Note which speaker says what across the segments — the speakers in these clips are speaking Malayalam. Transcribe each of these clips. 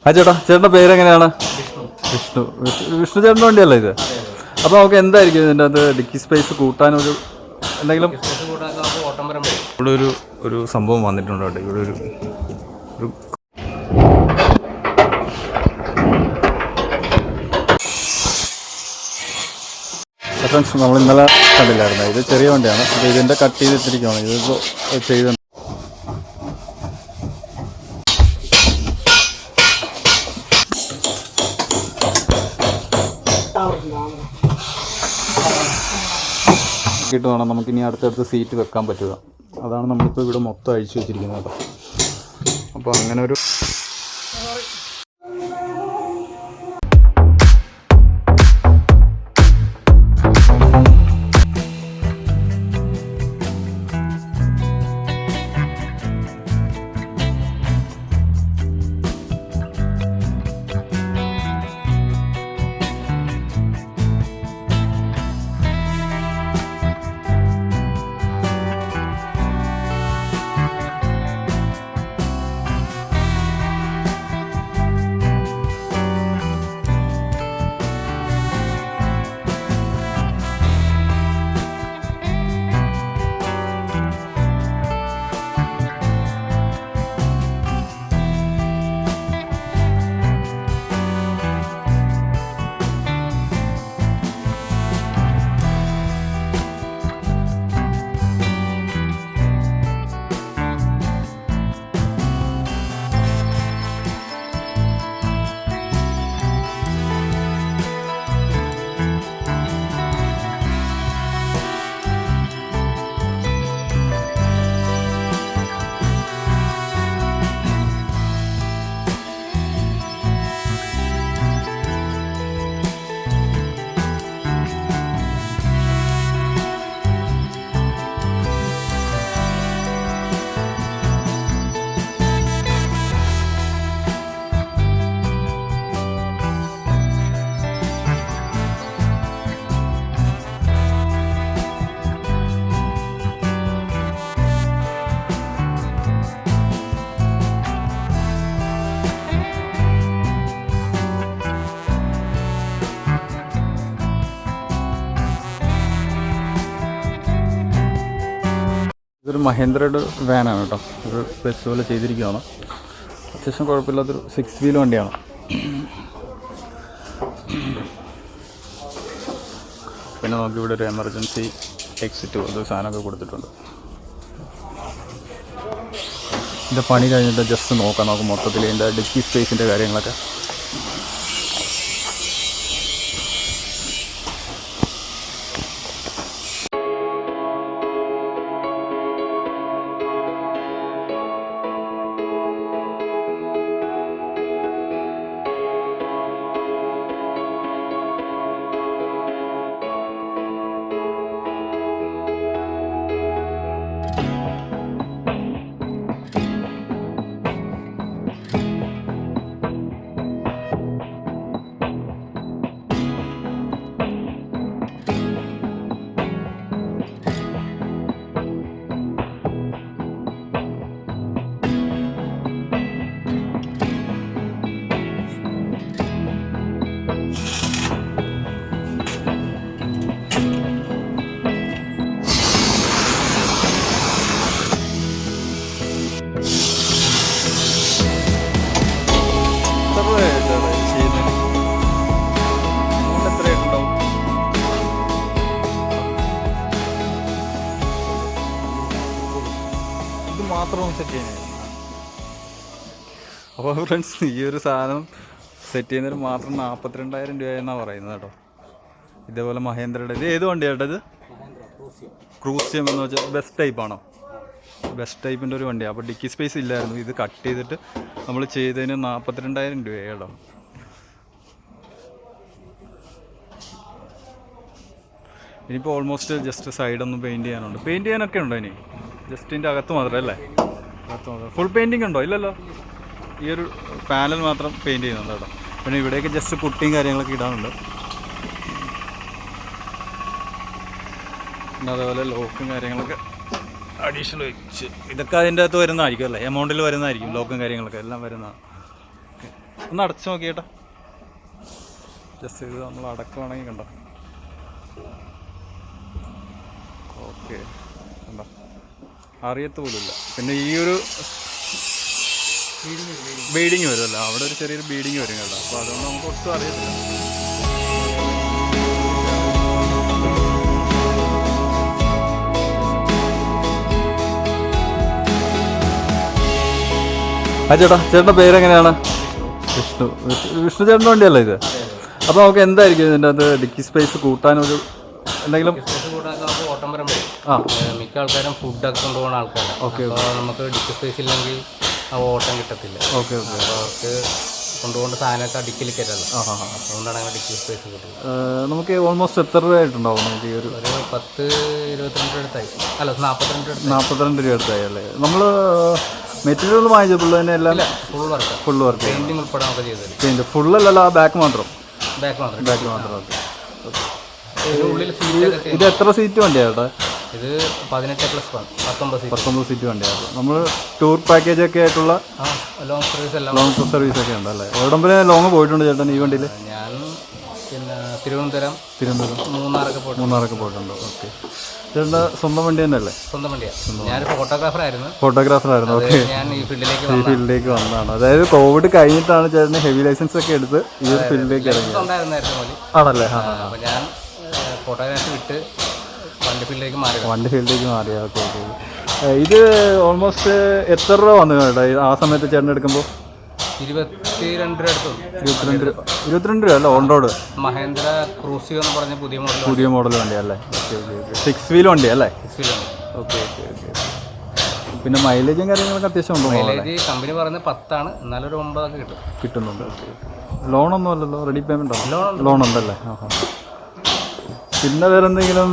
Speaker 1: ആ ചേട്ടാ, ചേട്ടൻ്റെ പേരെങ്ങനെയാണ്? വിഷ്ണു. വിഷ്ണു ചേട്ടൻ്റെ വണ്ടിയല്ലേ ഇത്? അപ്പോൾ നമുക്ക് എന്തായിരിക്കും ഇതിൻ്റെ അത് ഡിക്കി സ്പേസ് കൂട്ടാനൊരു എന്തെങ്കിലും ഇവിടെ ഒരു സംഭവം വന്നിട്ടുണ്ട് കേട്ടോ. ഇവിടെ ഒരു ഫ്രണ്ട്സ്, നമ്മൾ ഇന്നലെ കണ്ടില്ലായിരുന്നു. ഇത് ചെറിയ വണ്ടിയാണ്. അപ്പോൾ ഇതിൻ്റെ കട്ട് ചെയ്തിട്ടിരിക്കുകയാണ്. ഇതിപ്പോൾ ചെയ്ത് ിട്ട് വേണം നമുക്ക് ഇനി അടുത്തടുത്ത് സീറ്റ് വെക്കാൻ പറ്റുക. അതാണ് നമ്മളിപ്പോൾ ഇവിടെ മൊത്തം അഴിച്ചു വെച്ചിരിക്കുന്നത് കേട്ടോ. അപ്പോൾ അങ്ങനെ ഒരു ഇതൊരു മഹേന്ദ്രയുടെ വാനാണ് കേട്ടോ. ഒരു ബസ് പോലെ ചെയ്തിരിക്കുകയാണ്. അത്യാവശ്യം കുഴപ്പമില്ലാത്തൊരു 6 വീൽ വണ്ടിയാണ്. പിന്നെ നമുക്കിവിടെ ഒരു എമർജൻസി എക്സിറ്റ് ഒരു സാധനമൊക്കെ കൊടുത്തിട്ടുണ്ട്. ഇതിൻ്റെ പണി കഴിഞ്ഞിട്ട് ജസ്റ്റ് നോക്കാം നമുക്ക് മൊത്തത്തിൽ ഇതിൻ്റെ ഡിക്കി സ്പേസിൻ്റെ കാര്യങ്ങളൊക്കെ. മാത്രം സെറ്റ് ചെയ്യുന്നത്. അപ്പോൾ ഫ്രണ്ട്സ്, ഈ ഒരു സാധനം സെറ്റ് ചെയ്യുന്നതിന് മാത്രം 42,000 രൂപയെന്നാണ് പറയുന്നത് കേട്ടോ. ഇതേപോലെ മഹേന്ദ്രയുടെ ഇത് ഏത് വണ്ടിയാണ് കേട്ടോ? ഇത് ക്രൂസിയം എന്ന് വെച്ചാൽ ബെസ്റ്റ് ടൈപ്പാണോ? ബെസ്റ്റ് ടൈപ്പിൻ്റെ ഒരു വണ്ടിയാണ്. അപ്പോൾ ഡിക്കി സ്പേസ് ഇല്ലായിരുന്നു. ഇത് കട്ട് ചെയ്തിട്ട് നമ്മൾ ചെയ്തതിന് 42,000 രൂപയാണ് കേട്ടോ. ഇനിയിപ്പോൾ ഓൾമോസ്റ്റ് ജസ്റ്റ് സൈഡൊന്നും പെയിൻറ്റ് ചെയ്യാനുണ്ട്. പെയിൻറ്റ് ചെയ്യാനൊക്കെ ഉണ്ടോ ഇനി? ജസ്റ്റ് ഇതിൻ്റെ അകത്ത് മാത്രമല്ലേ? അകത്ത് മാത്രം. ഫുൾ പെയിൻറ്റിങ് ഉണ്ടോ? ഇല്ലല്ലോ. ഈ ഒരു പാനൽ മാത്രം പെയിൻറ്റ് ചെയ്യുന്നുണ്ട് കേട്ടോ. പിന്നെ ഇവിടെയൊക്കെ ജസ്റ്റ് പുട്ടിയും കാര്യങ്ങളൊക്കെ ഇടാനുണ്ട്. പിന്നെ അതേപോലെ ലോക്കും കാര്യങ്ങളൊക്കെ അഡീഷണൽ വെച്ച് ഇതൊക്കെ അതിൻ്റെ അകത്ത് വരുന്നതായിരിക്കും അല്ലേ? എമൗണ്ടിൽ വരുന്നതായിരിക്കും ലോക്കും കാര്യങ്ങളൊക്കെ എല്ലാം വരുന്നതാണ്. ഒന്ന് അടച്ചു നോക്കിയേട്ടാ. ജസ്റ്റ് ഇത് നമ്മൾ അടക്കുവാണെങ്കിൽ കണ്ടോ. ഓക്കെ, കണ്ടോ, അറിയത്ത് പോലുമില്ല. പിന്നെ ഈ ഒരു ബീഡിങ് വരുമല്ലോ, അവിടെ ഒരു ചെറിയൊരു ബീഡിങ് വരും കേട്ടോ. അപ്പോൾ അതുകൊണ്ട് നമുക്ക് ഒട്ടും അറിയത്തില്ല. ആ ചേട്ടാ, ചേട്ടൻ്റെ പേരെങ്ങനെയാണ്? വിഷ്ണു. വിഷ്ണു ചേട്ടൻ്റെ വണ്ടിയല്ലേ ഇത്? അപ്പോൾ നമുക്ക് എന്തായിരിക്കും ഇതിൻ്റെ അത് ഡിക്കി സ്പേസ് കൂട്ടാനൊരു എന്തെങ്കിലും?
Speaker 2: ആ, മിക്ക ആൾക്കാരും ഫുഡൊക്കെ കൊണ്ടുപോകുന്ന ആൾക്കാരാണ്. ഓക്കെ, നമുക്ക് ഡിക്കി സ്പേസ് ഇല്ലെങ്കിൽ ആ ഓട്ടം കിട്ടത്തില്ല. ഓക്കെ ഓക്കെ, അപ്പോൾ അവർക്ക് കൊണ്ടുപോകേണ്ട സാധനമൊക്കെ ഡിക്കിൽ കയറ്റല്ലോ. അതുകൊണ്ടാണ് അങ്ങനെ ഡിക്കി സ്പേസ് കിട്ടുന്നത്.
Speaker 1: നമുക്ക് ഓൾമോസ്റ്റ് എത്ര രൂപയായിട്ടുണ്ടാവും നമുക്ക് ഈ ഒരു?
Speaker 2: 10-22 അടുത്തായി. അല്ല,
Speaker 1: 42 രൂപ അടുത്തായി അല്ലേ? നമ്മൾ മെറ്റീരിയൽ വാങ്ങിച്ചപ്പോൾ തന്നെ എല്ലാം ഫുൾ വർക്ക്
Speaker 2: പെയിന്റിങ് ഉൾപ്പെടെ നമുക്ക് ചെയ്തത്.
Speaker 1: പെയിന്റ് ഫുള്ളല്ലല്ലോ, ആ ബാക്ക് മാത്രം.
Speaker 2: ബാക്ക് മാത്രം. ഉള്ളിൽ
Speaker 1: ഇത് എത്ര സീറ്റ് വണ്ടിയാണ്?
Speaker 2: ഇത് 18+19
Speaker 1: സീറ്റ് വണ്ടിയാണ്. നമ്മൾ ടൂർ പാക്കേജ് ഒക്കെ ആയിട്ടുള്ള
Speaker 2: ലോങ്
Speaker 1: സർവീസ് ഒക്കെ ഉണ്ട് അല്ലേ? എവിടം വരെ ലോങ് പോയിട്ടുണ്ട് ചേട്ടൻ ഈ വണ്ടിയിൽ?
Speaker 2: ഞാൻ പിന്നെ തിരുവനന്തപുരം,
Speaker 1: മൂന്നാറൊക്കെ പോയിട്ടുണ്ട്. ഓക്കെ, ചേട്ടൻ്റെ സ്വന്തം വണ്ടി തന്നെ അല്ലേ?
Speaker 2: സ്വന്തം വണ്ടിയാണ്. ഞാൻ ഫോട്ടോഗ്രാഫറായിരുന്നു.
Speaker 1: ഓക്കെ,
Speaker 2: ഞാൻ ഈ
Speaker 1: ഫീൽഡിലേക്ക് വന്നതാണ്. അതായത് കോവിഡ് കഴിഞ്ഞിട്ടാണ് ചേട്ടന് ഹെവി ലൈസൻസ് ഒക്കെ എടുത്ത് ഈ ഒരു ഫീൽഡിലേക്ക് ഇറങ്ങി ആണല്ലേ?
Speaker 2: അപ്പോൾ ഞാൻ ഫോട്ടോഗ്രാഫി വിട്ട് വണ്ടി ഫീൽഡിലേക്ക് മാറി.
Speaker 1: Okay okay. ഇത് ഓൾമോസ്റ്റ് എത്ര രൂപ വന്നു കേട്ടോ ആ സമയത്ത് ചേട്ടൻ എടുക്കുമ്പോൾ? 22 രൂപ അല്ല? ഓൺ റോഡ്
Speaker 2: മഹേന്ദ്ര ക്രൂസിയോ എന്ന് പറഞ്ഞ
Speaker 1: പുതിയ മോഡൽ വണ്ടിയല്ലേ? Okay okay okay. 6 വീൽ വണ്ടി അല്ലേ? Okay okay okay. പിന്നെ മൈലേജും കാര്യങ്ങളൊക്കെ അത്യാവശ്യം ഉണ്ടോ?
Speaker 2: മൈലേജ് കമ്പനി പറയുന്നത് 10 ആണ്, എന്നാലും ഒരു 9
Speaker 1: കിട്ടുന്നുണ്ട്. ലോണൊന്നും അല്ലല്ലോ? റെഡി പേയ്മെൻ്റ് ആണ്? ലോൺ ഉണ്ടല്ലേ? പിന്നെ വേറെ എന്തെങ്കിലും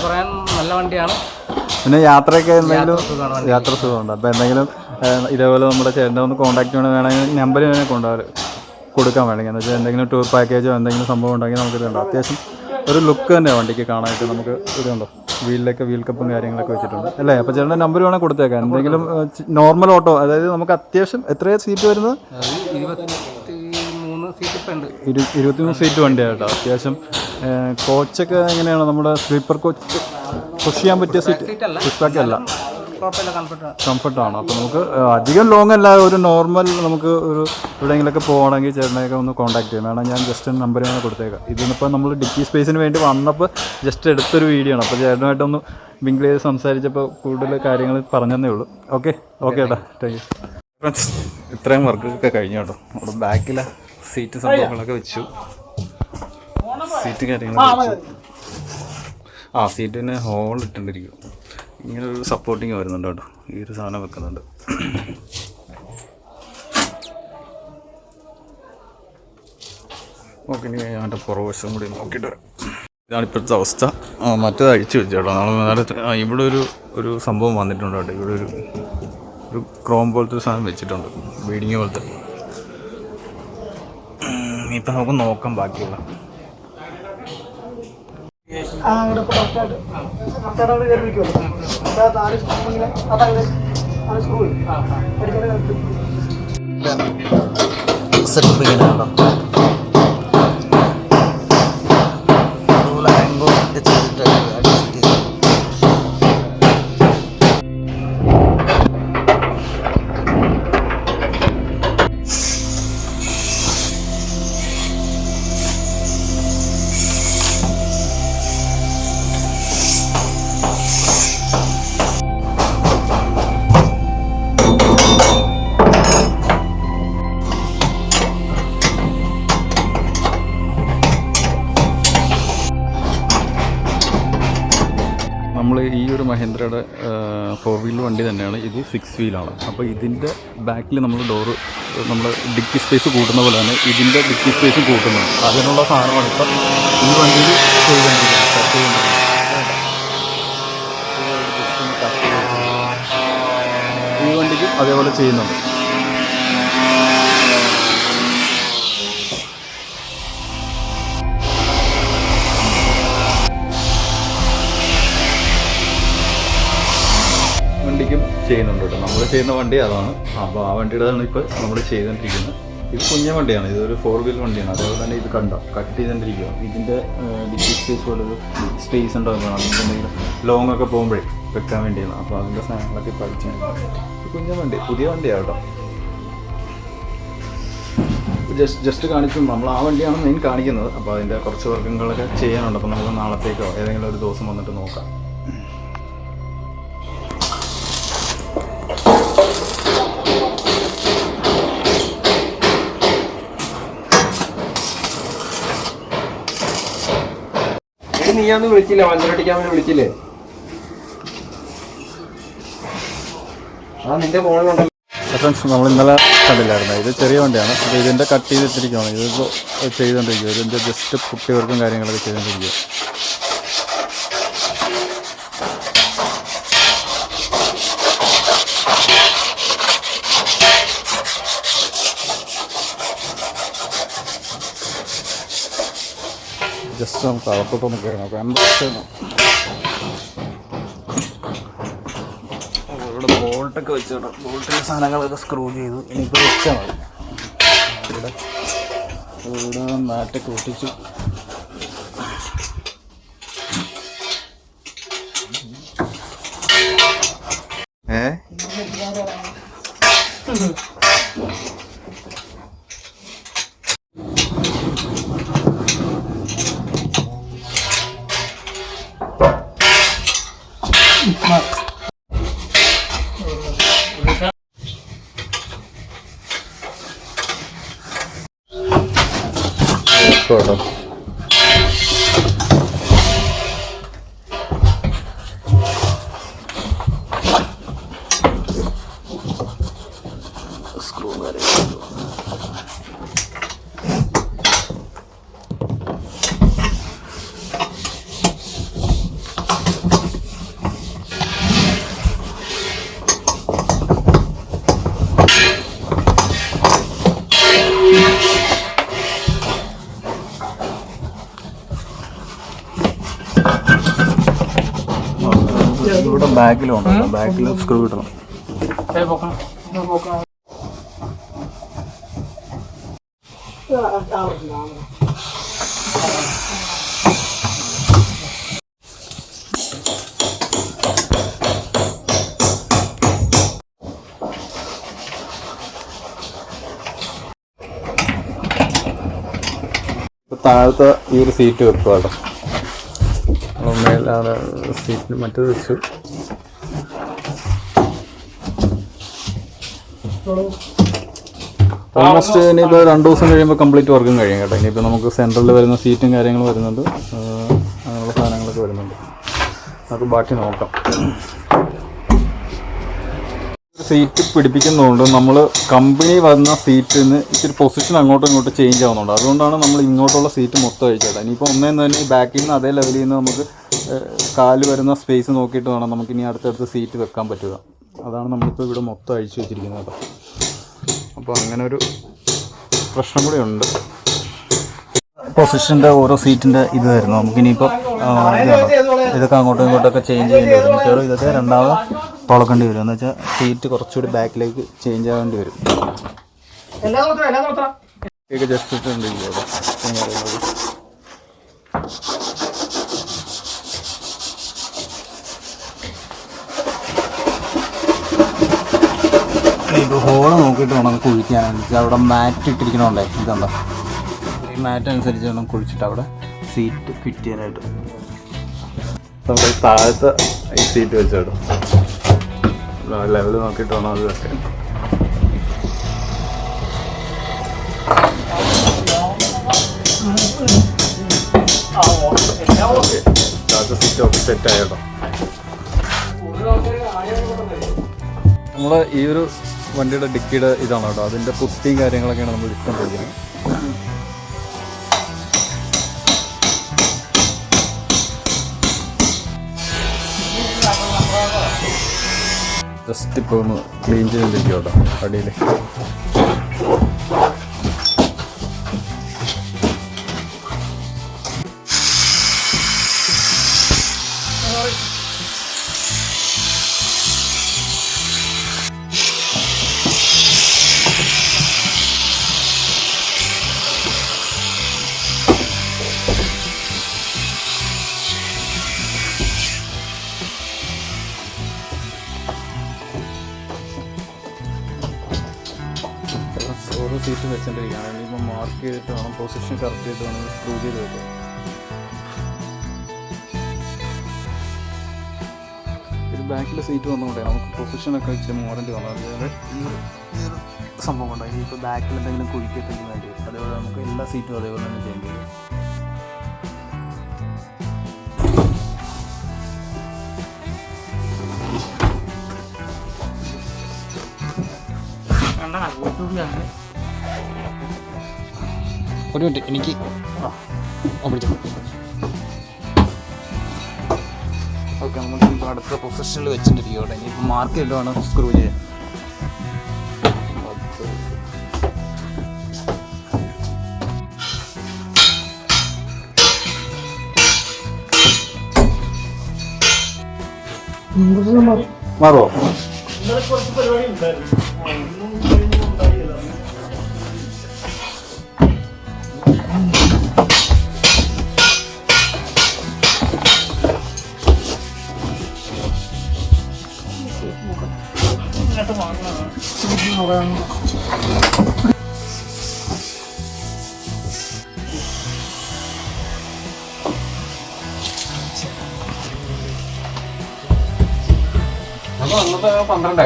Speaker 2: പറയാൻ? നല്ല വണ്ടിയാണ്.
Speaker 1: പിന്നെ യാത്രയൊക്കെ എന്തെങ്കിലും യാത്ര സുഖമുണ്ട്. അപ്പോൾ എന്തെങ്കിലും ഇതേപോലെ നമ്മുടെ ചേട്ടൻ്റെ ഒന്ന് കോൺടാക്ട് വേണമെങ്കിൽ നമ്പർ കൊടുക്കാൻ വേണമെങ്കിൽ എന്ന് വെച്ചാൽ എന്തെങ്കിലും ടൂർ പാക്കേജോ എന്തെങ്കിലും സംഭവം ഉണ്ടെങ്കിൽ നമുക്ക് ഇതുണ്ടോ. അത്യാവശ്യം ഒരു ലുക്ക് തന്നെ വണ്ടിക്ക് കാണാനായിട്ട്. നമുക്ക് ഇതുണ്ടോ, വീലിലൊക്കെ വീൽ കപ്പും കാര്യങ്ങളൊക്കെ വെച്ചിട്ടുണ്ട് അല്ലേ? അപ്പോൾ ചേട്ടൻ്റെ നമ്പർ വേണമെങ്കിൽ കൊടുത്തേക്കാം. എന്തെങ്കിലും നോർമൽ ഓട്ടോ, അതായത് നമുക്ക് അത്യാവശ്യം എത്രയാണ് സീറ്റ് വരുന്നത്? 23 സീറ്റ് വണ്ടിയാണ് കേട്ടോ. അത്യാവശ്യം കോച്ചൊക്കെ എങ്ങനെയാണ്? നമ്മുടെ സ്ലീപ്പർ കോച്ച് പുഷ് ചെയ്യാൻ പറ്റിയ സീറ്റ്? പുഷ് ബാക്ക് അല്ല, കംഫർട്ടാണ്. അപ്പോൾ നമുക്ക് അധികം ലോങ് അല്ല, ഒരു നോർമൽ നമുക്ക് ഒരു എവിടെയെങ്കിലൊക്കെ പോകണമെങ്കിൽ ചേട്ടനെയൊക്കെ ഒന്ന് കോൺടാക്ട് ചെയ്യാം. വേണം ഞാൻ ജസ്റ്റ് നമ്പർ വേണം കൊടുത്തേക്കാം. ഇതിനിപ്പോൾ നമ്മൾ ഡിക്കി സ്പേസിന് വേണ്ടി വന്നപ്പോൾ ജസ്റ്റ് എടുത്തൊരു വീഡിയോ ആണ്. അപ്പോൾ ചേട്ടനുമായിട്ടൊന്ന് മിങ്കിൾ ചെയ്ത് സംസാരിച്ചപ്പോൾ കൂടുതൽ കാര്യങ്ങൾ പറഞ്ഞതേ ഉള്ളൂ. ഓക്കെ ഏട്ടാ, താങ്ക് യു. ഫ്രണ്ട്സ്, ഇത്രയും വർക്കൊക്കെ കഴിഞ്ഞു കേട്ടോ. നമ്മുടെ ബാക്കിലെ സീറ്റ് സംഭവങ്ങളൊക്കെ വെച്ചു, സീറ്റ് കാര്യങ്ങളൊക്കെ വെച്ചു. സീറ്റിന് ഹോൾ ഇട്ടുകൊണ്ടിരിക്കും. ഇങ്ങനെ ഒരു സപ്പോർട്ടിങ് വരുന്നുണ്ട് കേട്ടോ. ഈ ഒരു സാധനം വെക്കുന്നുണ്ട്. ഓക്കെ, ഇനി ഞാൻ പുറവശം കൂടി നോക്കിയിട്ട് വരാം. ഇതാണ് ഇപ്പോഴത്തെ അവസ്ഥ. മറ്റേത് അഴിച്ചു വെച്ചു കേട്ടോ. നേരത്തെ ഇവിടെ ഒരു സംഭവം വന്നിട്ടുണ്ട് കേട്ടോ. ഇവിടെ ഒരു ക്രോം പോലത്തെ ഒരു സാധനം വെച്ചിട്ടുണ്ട്, ബീഡിങ് പോലത്തെ. ഇപ്പം നമുക്ക് നോക്കാം ബാക്കിയുള്ള. നമ്മൾ ഈ ഒരു മഹേന്ദ്രയുടെ 4 വീൽ വണ്ടി തന്നെയാണ് ഇത്. 6 വീലാണ്. അപ്പോൾ ഇതിൻ്റെ ബാക്കിൽ നമ്മൾ ഡോറ്, നമ്മൾ ഡിക്കി സ്പേസ് കൂട്ടുന്ന പോലെ തന്നെ ഇതിൻ്റെ ഡിക്കി സ്പേസും കൂട്ടുന്നുണ്ട്. അതിനുള്ള സാധനമാണ് ഇപ്പം ഈ വണ്ടിയിൽ ചെയ്തുകൊണ്ടിരിക്കുന്നത്. ഈ വണ്ടിക്ക് അതേപോലെ ചെയ്യുന്നുണ്ട്. വണ്ടിക്കും ചെയ്യുന്നുണ്ട് കേട്ടോ. നമ്മൾ ചെയ്യുന്ന വണ്ടി അതാണ്. അപ്പോൾ ആ വണ്ടിയുടെതാണ് ഇപ്പോൾ നമ്മൾ ചെയ്തുകൊണ്ടിരിക്കുന്നത്. ഇത് കുഞ്ഞ വണ്ടിയാണ്, ഇതൊരു 4 വീൽ വണ്ടിയാണ്. അതേപോലെ തന്നെ ഇത് കണ്ടോ കട്ട് ചെയ്തുകൊണ്ടിരിക്കുക. ഇതിൻ്റെ ഡിക്കി സ്പേസ് പോലൊരു സ്പേസ് ഉണ്ടാകുന്നതാണ്, നമുക്ക് എന്തെങ്കിലും ലോങ് ഒക്കെ പോകുമ്പോഴേ വെക്കാൻ വേണ്ടിയാണ്. അപ്പോൾ അതിൻ്റെ സാധനങ്ങളൊക്കെ പഠിച്ചാൽ കുഞ്ഞ വണ്ടി, പുതിയ വണ്ടിയാണ് കേട്ടോ. ജസ്റ്റ് കാണിച്ചു, നമ്മൾ ആ വണ്ടിയാണ് മെയിൻ കാണിക്കുന്നത്. അപ്പോൾ അതിൻ്റെ കുറച്ച് വർക്കുകളൊക്കെ ചെയ്യാനുണ്ട്. അപ്പോൾ നമുക്ക് നാളത്തേക്കോ ഏതെങ്കിലും ഒരു ദിവസം വന്നിട്ട് നോക്കാം.
Speaker 3: നീയാന്ന് വിളിച്ചില്ല, വഞ്ചനടിക്കാൻ വേണ്ടി വിളിച്ചില്ലേ? ആ നിന്റെ ഫോണിലുണ്ടല്ലോ.
Speaker 1: ഫ്രണ്ട്സ്, നമ്മൾ ഇന്നലെ കണ്ടില്ലായിരുന്നു, ഇത് ചെറിയ വണ്ടിയാണ്. അപ്പോൾ ഇതിൻ്റെ കട്ട് ചെയ്തിട്ടിരിക്കുകയാണ്. ഇതിപ്പോൾ ചെയ്തുകൊണ്ടിരിക്കുക. ഇതിൻ്റെ ജസ്റ്റ് കുട്ടികൾക്കും കാര്യങ്ങളൊക്കെ ചെയ്തുകൊണ്ടിരിക്കുക. ജസ്റ്റ് നമുക്ക് അകത്തോട്ടൊന്ന് കയറി നോക്കാം എന്താ. ഇവിടെ ബോൾട്ടൊക്കെ വെച്ചിട്ട് ബോൾട്ടിൻ്റെ സാധനങ്ങളൊക്കെ സ്ക്രൂ ചെയ്തു. ഇനിയിപ്പോൾ വെച്ചാൽ മതി. ഇവിടെ മാറ്റൊക്കെ ഒട്ടിച്ചു. കേട്ടോ സ്ക്രൂ ഇവിടെ ബാക്കിലുണ്ട്, ബാക്കിൽ സ്ക്രൂ ഇടണം. താഴത്തെ ഈ ഒരു സീറ്റ് വെക്കുക കേട്ടോ. മേലാണ് സീറ്റിന് മറ്റേത് വെച്ചു. ഓൾമോസ്റ്റ് ഇനിയിപ്പോൾ 2 ദിവസം കഴിയുമ്പോൾ കംപ്ലീറ്റ് വർക്കും കഴിയും കേട്ടോ. ഇനിയിപ്പോൾ നമുക്ക് സെൻട്രലിൽ വരുന്ന സീറ്റും കാര്യങ്ങളും വരുന്നുണ്ട്, അങ്ങനെയുള്ള സാധനങ്ങളൊക്കെ വരുന്നുണ്ട്. നമുക്ക് ബാക്കി നോക്കാം. സീറ്റ് പിടിപ്പിക്കുന്നതുകൊണ്ട് നമ്മൾ കമ്പനി വന്ന സീറ്റിൽ നിന്ന് ഇച്ചിരി പൊസിഷൻ അങ്ങോട്ടും ഇങ്ങോട്ടും ചേഞ്ച് ആവുന്നുണ്ട്. അതുകൊണ്ടാണ് നമ്മൾ ഇങ്ങോട്ടുള്ള സീറ്റ് മൊത്തം അഴിച്ചേട്ടാ. ഇനിയിപ്പോൾ ഒന്നേന്ന് തന്നെ ഈ ബാക്കിൽ നിന്ന് അതേ ലെവലിൽ നിന്ന് നമുക്ക് കാല് വരുന്ന സ്പേസ് നോക്കിയിട്ട് വേണം നമുക്ക് ഇനി അടുത്തടുത്ത് സീറ്റ് വെക്കാൻ പറ്റുക. അതാണ് നമ്മളിപ്പോൾ ഇവിടെ മൊത്തം അഴിച്ചു വെച്ചിരിക്കുന്നത് കേട്ടോ. അപ്പോൾ അങ്ങനെ ഒരു പ്രശ്നം കൂടി ഉണ്ട്. പൊസിഷൻ്റെ ഓരോ സീറ്റിൻ്റെ ഇത് വരുന്നു. നമുക്കിനിയിപ്പോൾ ഇതൊക്കെ അങ്ങോട്ടും ഇങ്ങോട്ടൊക്കെ ചേഞ്ച് ചെയ്യേണ്ടി വരും. മിക്കവാറും ഇതൊക്കെ രണ്ടാമത് തുളക്കേണ്ടി വരും. എന്ന് വെച്ചാൽ സീറ്റ് കുറച്ചുകൂടി ബാക്കിലേക്ക് ചേഞ്ച് ആവേണ്ടി വരും. ജസ്റ്റ് ഇട്ടുകൊണ്ടിരിക്കുക. ഇപ്പോൾ ഹോള് നോക്കിയിട്ട് വേണം കുഴിക്കാനാണെന്ന്. അവിടെ മാറ്റ് ഇട്ടിരിക്കണോണ്ടേ ഇതുണ്ടോ, ഈ മാറ്റ് അനുസരിച്ച് വേണം കുഴിച്ചിട്ട് അവിടെ സീറ്റ് ഫിറ്റ് ചെയ്യാനായിട്ട്. നമ്മുടെ താഴത്തെ ഈ സീറ്റ് വെച്ചോട്ടോ ലെവൽ നോക്കിയിട്ട് വേണം അത് വെക്കാൻ. താഴത്തെ സീറ്റ് ഒക്കെ സെറ്റായിട്ടോ. നമ്മൾ ഈ ഒരു വണ്ടിയുടെ ഡിക്കിയുടെ ഇതാണ് കേട്ടോ, അതിൻ്റെ പുട്ടിയും കാര്യങ്ങളൊക്കെയാണ് നമ്മൾ ഇഷ്ടംപോയിരിക്കുന്നത്. ജസ്റ്റ് ഇപ്പോൾ ഒന്ന് ക്ലീൻ ചെയ്തിരിക്കും കേട്ടോ അടിയിൽ. ഓരോ സീറ്റ് വെച്ചിട്ടിരിക്കുകയാണ്. ഇനിയിപ്പോൾ മാർക്ക് ചെയ്തിട്ട് വേണം, പൊസിഷൻ കറക്റ്റ് ചെയ്തിട്ട് വേണം സ്ക്രൂ ചെയ്ത് വെക്കാം. ഇത് ബാക്കിലെ സീറ്റ് വന്നുകൊണ്ടേ നമുക്ക് പൊസിഷനൊക്കെ വെച്ച് മോഡൻ്റ് വന്നു. അതുപോലെ ഈ ഒരു സംഭവം ഉണ്ടായി. ഇപ്പോൾ ബാക്കിൽ എന്തെങ്കിലും കുഴിക്കൊക്കെ വേണ്ടി വരും. അതേപോലെ നമുക്ക് എല്ലാ സീറ്റും അതേപോലെ തന്നെ ചെയ്യേണ്ടി വരും.
Speaker 2: ഒരു മിനിറ്റ് എനിക്ക് പിടിച്ചു.
Speaker 1: ഓക്കെ, നമുക്ക് ഇപ്പോൾ അടുത്ത പൊസിഷനിൽ വെച്ചിട്ടിരിക്കും. ഇനിയിപ്പോൾ മാർക്ക് ചെയ്തിട്ടാണ് സ്ക്രൂ ചെയ്യാൻ. മാറോ?
Speaker 3: അന്നത്തെ 12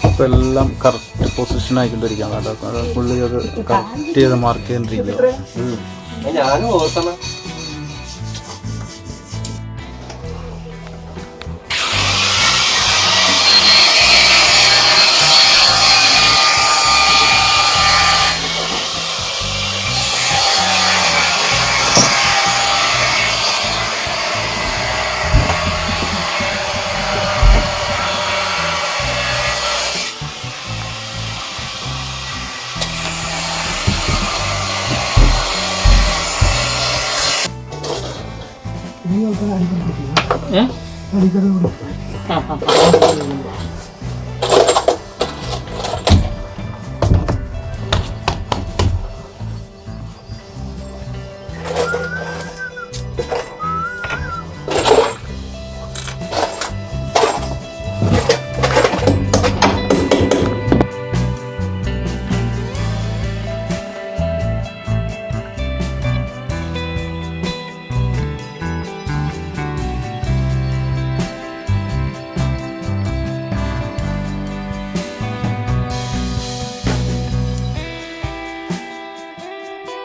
Speaker 1: ഇപ്പോൾ എല്ലാം കറക്റ്റ് പൊസിഷൻ ആയിക്കൊണ്ടിരിക്കുകയാണ് കേട്ടോ. പുള്ളി അത് കറക്റ്റ് ചെയ്ത് മാർക്ക് ചെയ്തിരിക്കുക.
Speaker 3: ഞാനും ഓർത്തണം.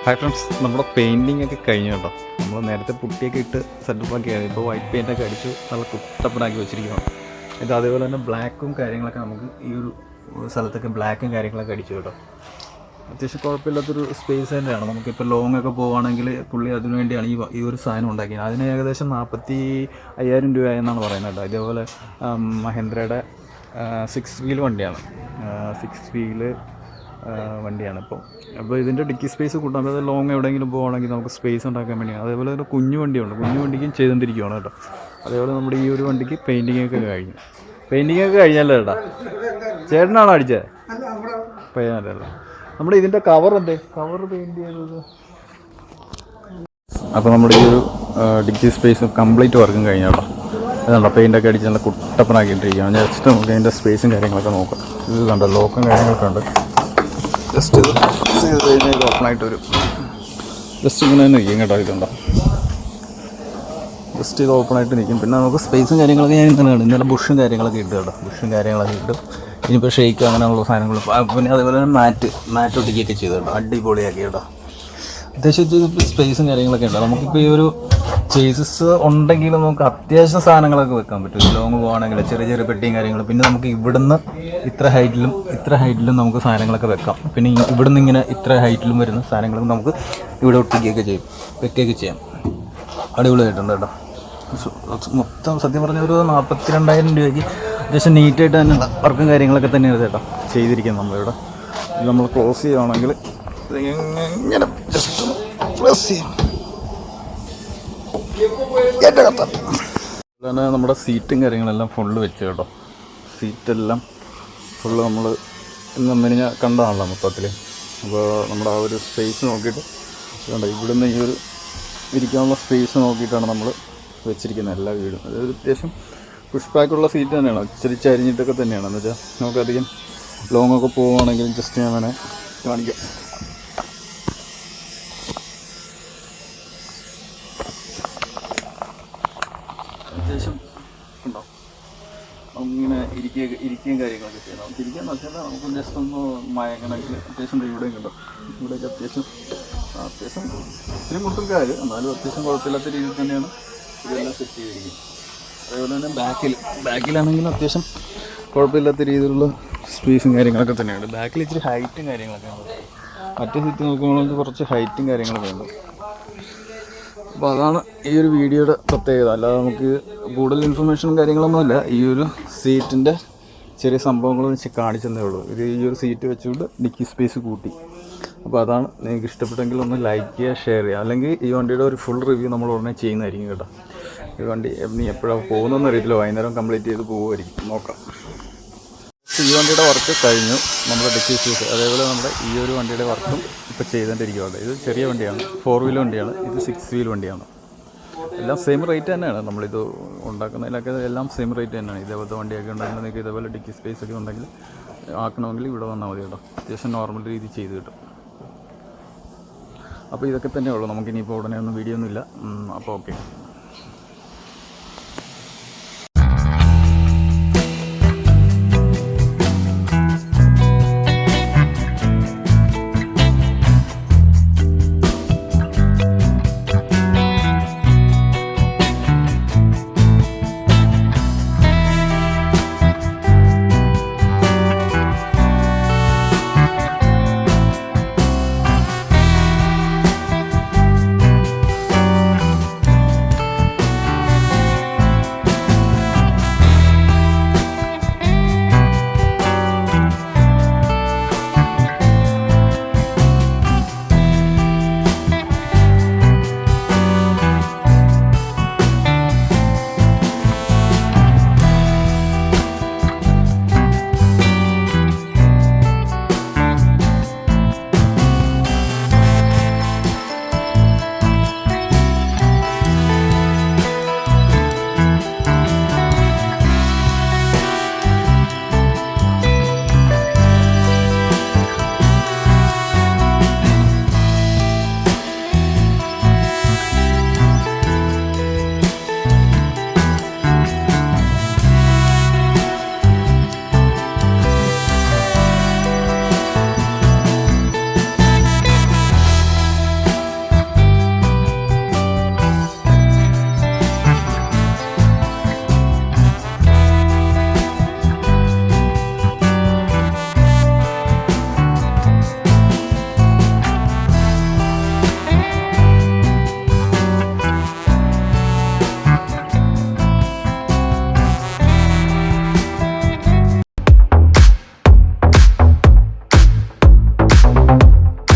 Speaker 1: ഹായ് ഫ്രണ്ട്സ്, നമ്മുടെ പെയിൻറ്റിങ് ഒക്കെ കഴിഞ്ഞു കേട്ടോ. നമ്മൾ നേരത്തെ പുട്ടിയൊക്കെ ഇട്ട് സെറ്റപ്പാക്കിയായിരുന്നു. ഇപ്പോൾ വൈറ്റ് പെയിൻ്റൊക്കെ അടിച്ചു നല്ല കുട്ടപ്പനാക്കി വെച്ചിരിക്കുകയാണ്. ഇത് അതേപോലെ തന്നെ ബ്ലാക്കും കാര്യങ്ങളൊക്കെ നമുക്ക് ഈ ഒരു സ്ഥലത്തൊക്കെ ബ്ലാക്കും കാര്യങ്ങളൊക്കെ അടിച്ചു കേട്ടോ. അത്യാവശ്യം കുഴപ്പമില്ലാത്തൊരു സ്പേസ് തന്നെയാണ്. നമുക്കിപ്പോൾ ലോങ് ഒക്കെ പോവുകയാണെങ്കിൽ പുള്ളി അതിനു വേണ്ടിയാണ് ഈ ഒരു സാധനം ഉണ്ടാക്കിയത്. അതിന് ഏകദേശം 45,000 രൂപയെന്നാണ് പറയുന്നത് കേട്ടോ. ഇതേപോലെ മഹേന്ദ്രയുടെ 6 വീൽ വണ്ടിയാണ്. 6 വീല് വണ്ടിയാണ്. അപ്പോൾ ഇതിൻ്റെ ഡിക്കി സ്പേസ് കൂട്ടാൻ, അതായത് ലോങ് എവിടെയെങ്കിലും പോവുകയാണെങ്കിൽ നമുക്ക് സ്പേസ് ഉണ്ടാക്കാൻ വേണ്ടിയാണ്. അതേപോലെ തന്നെ കുഞ്ഞു വണ്ടിയുണ്ട്, കുഞ്ഞു വണ്ടിക്കും ചെയ്തുകൊണ്ടിരിക്കുകയാണ് കേട്ടോ. അതേപോലെ നമ്മുടെ ഈ ഒരു വണ്ടിക്ക് പെയിൻറ്റിങ്ങൊക്കെ കഴിഞ്ഞു. പെയിൻറ്റിങ്ങൊക്കെ കഴിഞ്ഞല്ലേ ചേട്ടാ? ചേട്ടനാണോ അടിച്ചത്? പയ്യാനല്ല. നമ്മുടെ ഇതിൻ്റെ കവർ എന്തേ? കവർ പെയിൻറ്റ് ചെയ്തത്. അപ്പോൾ നമ്മുടെ ഈ ഒരു ഡിക്കി സ്പേസ് കംപ്ലീറ്റ് വർക്കും കഴിഞ്ഞു കേട്ടോ. അതുകൊണ്ടോ പെയിൻ്റൊക്കെ അടിച്ച് നല്ല കുട്ടപ്പനാക്കിയിട്ടിരിക്കുകയാണ്. ജസ്റ്റ് നമുക്ക് അതിൻ്റെ സ്പേസും കാര്യങ്ങളൊക്കെ നോക്കാം. ഇത് കണ്ടോ, ലോക്കും കാര്യങ്ങളൊക്കെ ഉണ്ട്. ജസ്റ്റ് ഇത് ചെയ്ത് കഴിഞ്ഞാൽ ഓപ്പണായിട്ട് വരും. ജസ്റ്റ് ഇങ്ങനെ തന്നെ നിൽക്കും കേട്ടോ. ഇതുണ്ടോ, ജസ്റ്റ് ഇത് ഓപ്പണായിട്ട് നിൽക്കും. പിന്നെ നമുക്ക് സ്പേസും കാര്യങ്ങളൊക്കെ ഞാൻ ഇന്നലെ കണ്ടു. ഇന്നലെ ബുഷും കാര്യങ്ങളൊക്കെ ഇട്ട് കേട്ടോ. ബുഷും കാര്യങ്ങളൊക്കെ ഇട്ട് ഇനിയിപ്പോൾ ഷെയ്ക്ക് അങ്ങനെയുള്ള സാധനങ്ങൾ, പിന്നെ അതേപോലെ തന്നെ മാറ്റ് ഒട്ടിക്കുകയൊക്കെ ചെയ്തു കേട്ടോ. അടിപൊളിയാക്കി കേട്ടോ. അത്യാവശ്യം സ്പേസും കാര്യങ്ങളൊക്കെ ഉണ്ട്. നമുക്കിപ്പോൾ ഈ ഒരു ചേസസ് ഉണ്ടെങ്കിലും നമുക്ക് അത്യാവശ്യം സാധനങ്ങളൊക്കെ വെക്കാൻ പറ്റും. ലോങ് പോകുകയാണെങ്കിൽ ചെറിയ ചെറിയ പെട്ടിയും കാര്യങ്ങളും. പിന്നെ നമുക്ക് ഇവിടുന്ന് ഇത്ര ഹൈറ്റിലും നമുക്ക് സാധനങ്ങളൊക്കെ വെക്കാം. പിന്നെ ഇവിടുന്ന് ഇങ്ങനെ ഇത്ര ഹൈറ്റിലും വരുന്ന സാധനങ്ങളും നമുക്ക് ഇവിടെ ഒട്ടിക്കുകയൊക്കെ വെക്കുകയൊക്കെ ചെയ്യാം. അടിപൊളിയായിട്ടുണ്ട് കേട്ടോ. മൊത്തം സത്യം പറഞ്ഞ ഒരു 42,000 രൂപയ്ക്ക് അത്യാവശ്യം നീറ്റായിട്ട് തന്നെയുള്ള വർക്കും കാര്യങ്ങളൊക്കെ തന്നെയാണ് കേട്ടോ ചെയ്തിരിക്കുന്നത്. നമ്മളിവിടെ ഇത് നമ്മൾ ക്ലോസ് ചെയ്യുകയാണെങ്കിൽ ഇങ്ങനെ ജസ്റ്റ് പ്രസ് ചെയ്യും. അതുപോലെ നമ്മുടെ സീറ്റും കാര്യങ്ങളെല്ലാം ഫുള്ള് വെച്ച് കേട്ടോ. സീറ്റെല്ലാം ഫുള്ള് നമ്മൾ ഇന്ന് ഞാൻ കണ്ടതാണല്ലോ മൊത്തത്തിൽ. അപ്പോൾ നമ്മുടെ ആ ഒരു സ്പേസ് നോക്കിയിട്ട് കണ്ടോ, ഇവിടുന്ന് ഈ ഒരു ഇരിക്കാനുള്ള സ്പേസ് നോക്കിയിട്ടാണ് നമ്മൾ വെച്ചിരിക്കുന്നത് എല്ലാ വീടും. അതായത് അത്യാവശ്യം പുഷ് ബാക്കുള്ള സീറ്റ് തന്നെയാണ്, ഇച്ചിരി ചരിഞ്ഞിട്ടൊക്കെ തന്നെയാണ്. എന്ന് വെച്ചാൽ നമുക്കധികം ലോങ്ങൊക്കെ പോവുകയാണെങ്കിൽ ജസ്റ്റ് ഞാൻ വേണേൽ കാണിക്കാം. അത്യാവശ്യം ഉണ്ടോ, നമുക്കിങ്ങനെ ഇരിക്കുകയും കാര്യങ്ങളൊക്കെ ചെയ്യാം. നമുക്ക് ഇരിക്കാന്ന് വെച്ചാൽ നമുക്ക് ജസ്റ്റ് ഒന്ന് മയങ്ങണമെങ്കിൽ അത്യാവശ്യം ഇവിടെയും കണ്ടോ, ഇവിടെയൊക്കെ അത്യാവശ്യം ഇത്തിരി മുട്ടുകാർ, എന്നാലും അത്യാവശ്യം കുഴപ്പമില്ലാത്ത രീതിയിൽ തന്നെയാണ് ഇതെല്ലാം സെറ്റ് ചെയ്തിരിക്കുന്നത്. അതേപോലെ തന്നെ ബാക്കിലാണെങ്കിലും അത്യാവശ്യം കുഴപ്പമില്ലാത്ത രീതിയിലുള്ള സ്പേസും കാര്യങ്ങളൊക്കെ തന്നെയാണ്. ബാക്കിൽ ഇച്ചിരി ഹൈറ്റും കാര്യങ്ങളൊക്കെ ഉണ്ട്. മറ്റേ സീറ്റ് നോക്കുമ്പോൾ കുറച്ച് ഹൈറ്റും കാര്യങ്ങളൊക്കെ ഉണ്ട്. അപ്പോൾ അതാണ് ഈ ഒരു വീഡിയോയുടെ പ്രത്യേകത. അല്ലാതെ നമുക്ക് കൂടുതൽ ഇൻഫർമേഷനും കാര്യങ്ങളൊന്നുമില്ല. ഈ ഒരു സീറ്റിൻ്റെ ചെറിയ സംഭവങ്ങൾ വെച്ച് കാണിച്ചതേ ഉള്ളൂ. ഇത് ഈ ഒരു സീറ്റ് വെച്ചുകൊണ്ട് ഡിക്കി സ്പേസ് കൂട്ടി. അപ്പോൾ അതാണ്. നിങ്ങൾക്ക് ഇഷ്ടപ്പെട്ടെങ്കിൽ ഒന്ന് ലൈക്ക് ചെയ്യുക, ഷെയർ ചെയ്യുക. അല്ലെങ്കിൽ ഈ വണ്ടിയുടെ ഒരു ഫുൾ റിവ്യൂ നമ്മൾ ഉടനെ ചെയ്യുന്നതായിരിക്കും കേട്ടോ. ഈ വണ്ടി നീ എപ്പോഴാണ് പോകുന്നതെന്ന് അറിയത്തില്ല, വൈകുന്നേരം കംപ്ലീറ്റ് ചെയ്ത് പോകുമായിരിക്കും, നോക്കാം. ഈ വണ്ടിയുടെ വർക്ക് കഴിഞ്ഞു, നമ്മുടെ ഡിക്കി സ്പേസ്. അതേപോലെ നമ്മുടെ ഈ ഒരു വണ്ടിയുടെ വർക്കും ഇപ്പോൾ ചെയ്തുകൊണ്ടിരിക്കുകയാണ്. ഇത് ചെറിയ വണ്ടിയാണ്, 4 വീൽ വണ്ടിയാണ്. ഇത് 6 വീൽ വണ്ടിയാണ്. എല്ലാം സെയിം റേറ്റ് തന്നെയാണ്. നമ്മളിത് ഉണ്ടാക്കുന്നതിലൊക്കെ എല്ലാം സെയിം റേറ്റ് തന്നെയാണ്. ഇതേപോലത്തെ വണ്ടിയൊക്കെ ഉണ്ടെങ്കിൽ നിങ്ങൾക്ക് ഇതേപോലെ ഡിക്കി സ്പേസ് ഒക്കെ ഉണ്ടെങ്കിൽ ആക്കണമെങ്കിൽ ഇവിടെ വന്നാൽ മതി കേട്ടോ. അത്യാവശ്യം നോർമൽ രീതി ചെയ്ത് കിട്ടും. അപ്പോൾ ഇതൊക്കെ തന്നെയുള്ളൂ. നമുക്കിനിയിപ്പോൾ ഉടനെ ഒന്നും വീഡിയോ ഒന്നുമില്ല. അപ്പോൾ ഓക്കെ.